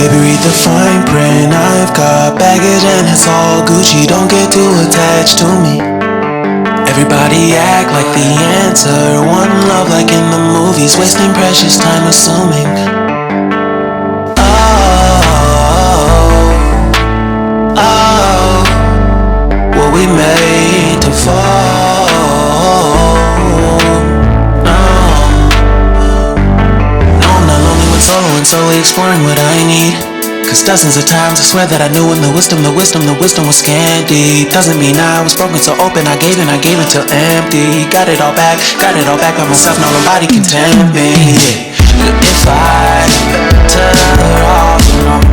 Baby, read the fine print. I've got baggage and it's all Gucci. Don't get too attached to me. Everybody act like the answer. One love like in the movies. Wasting precious time assuming. What we made to fall. No, I'm not lonely when solo and solely exploring what I need. Cause dozens of times I swear that I knew when the wisdom was scanty. Doesn't mean I was broken, so open I gave till empty. Got it all back by myself, now nobody can tempt me. If I turn her off, you know,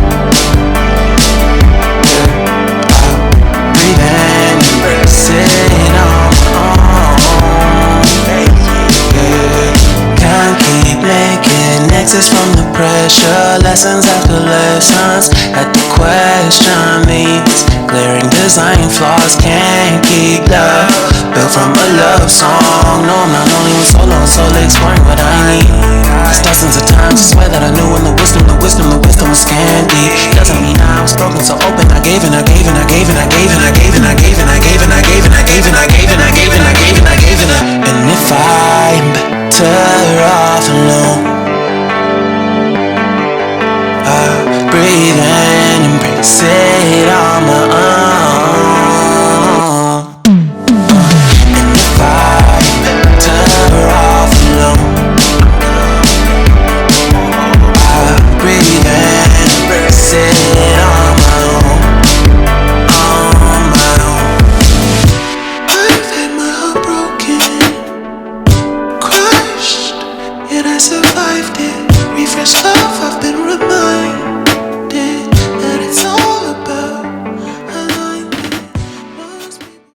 breathe in, embrace it on my own. Can't keep making exits from the pressure. Lessons after lessons at the question these glaring design flaws. Can't keep love built from a love song. No, I'm not only with solo, solely exploring what I need.